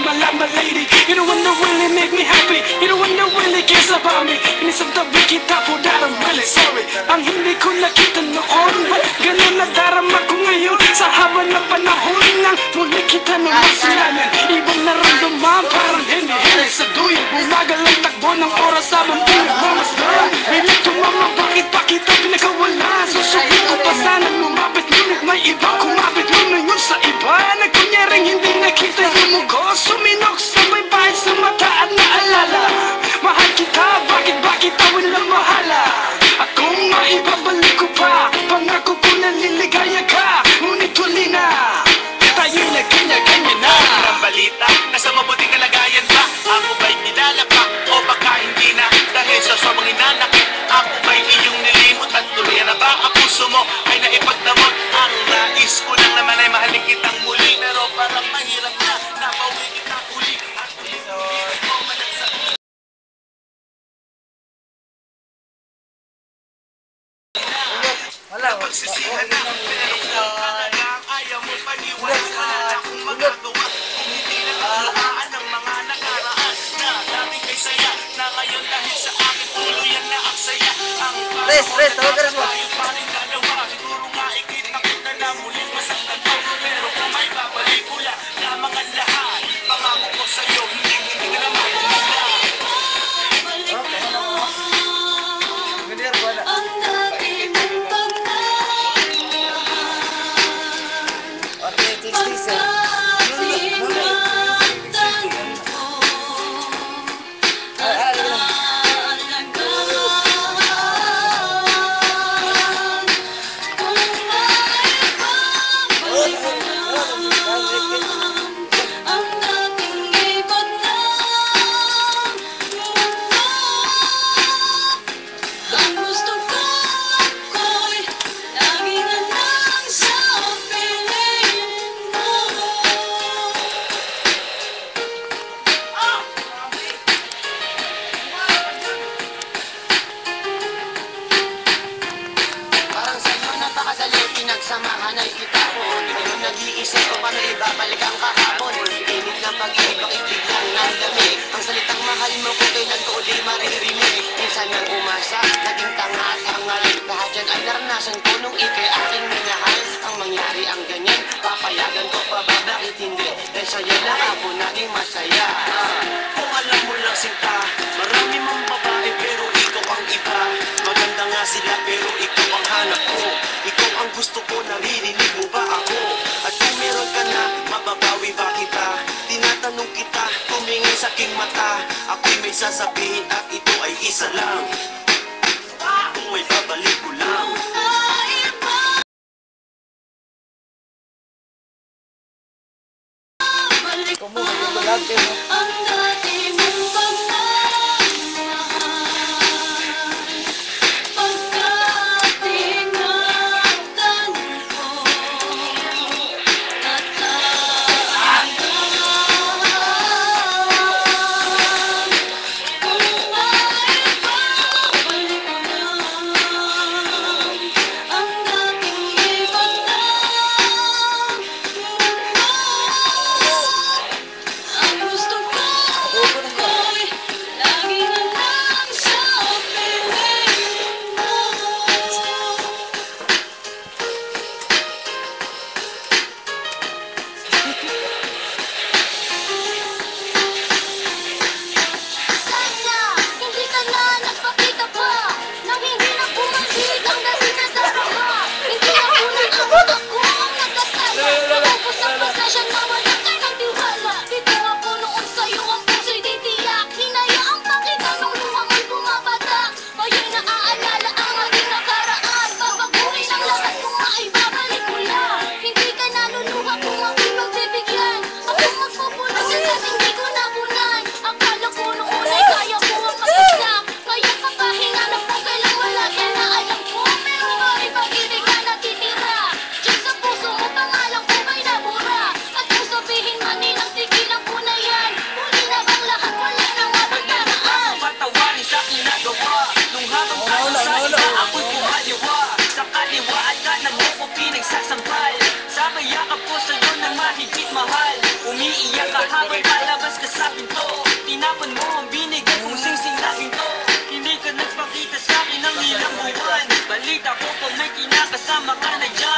my life, my lady. You're the one that really make me happy. You're the one that really cares about me. Inisamtabi kita for that, I'm really sorry. Ang hindi ko nakita noon, ganun na darama ko ngayon. Sa haba ng panahon nang muli kita nung masalanan. Ibang naramdaman, parang hini-hini sa duyan. Bumagal ang takbo ng oras sa banting mamasdan. Relate to mama, bakit pa kita pinagkawala? Susulit ko pa sana lumapit, ngunit may iba kumapit. Ngunit yun sa iba, nagkunyaring hindi nakita yung mugo. Suminok sabay bahit sa mata at naalala. Mahal kita, bakit tawin lang mahala? At kung maibabalik ko pa, pangako ko na liligaya ka. Ngunit huli na, tayo'y nagkanya-kanya na. Ang balita, nasa mabuting kalagayan ba? Ako ba'y nilalapa o baka hindi na? Dahil sa sobrang inanakit, ako ba'y iyong nilimot? At tuloy na ba ang puso mo ay naipagdamot? Ang nais ko lang naman ay mahalin kitang muli. Pero parang mahirap na, napauwi kita uli. At ulit-ulit ko managsa. Napagsisihan na, pero kung talagang ayaw mo paniwala, wala na akong magagawa. Kung hindi na kaluhaan ng mga nakaraan na dati kay saya, na ngayon dahil sa akin tuluyan na aksaya. Ang panahon na tayo pa rin dalawa. Siguro nga ikita ko na muling masaktan ko, pero kung may babalik ko lamang ang lahat. Pangako ko sa'yo, hindi ka na makumula. Samahan ay itapon. Ngayon nag-iisip ko paano ibabalik ang kahapon. Init ng pag-ibig, bakit biglang nandamig? Ang salitang mahal mo kung kailan ko uli maririnig. Minsan ng umasa, naging tanga at hangal. Lahat yan ay naranasan ko nung ikay aking minahal. Ang mangyari ang ganyan, papayagan ko pa ba bakit hindi? Dahil sa'yo lang ako naging masaya. Kung alam mo lang sinta, marami mong babae pero ikaw ang iba. Maganda nga sila pero ikaw ang hanap ko. Ikaw ang gusto ko, naririnig mo ba ako? At kung meron ka na, mababawi ba kita? Tinatanong kita, tumingin sa aking mata. Ako'y may sasabihin at ito ay isa lang. Kung may babalik ko lang. Ang dati mong gusto ko Habang lalabas ka sa pinto, tinapon mo ang binigay kong singsing na pinto. Hindi ka nagpakita sa akin ng ilang buwan. Balita ko kung may kinakasama ka na dyan.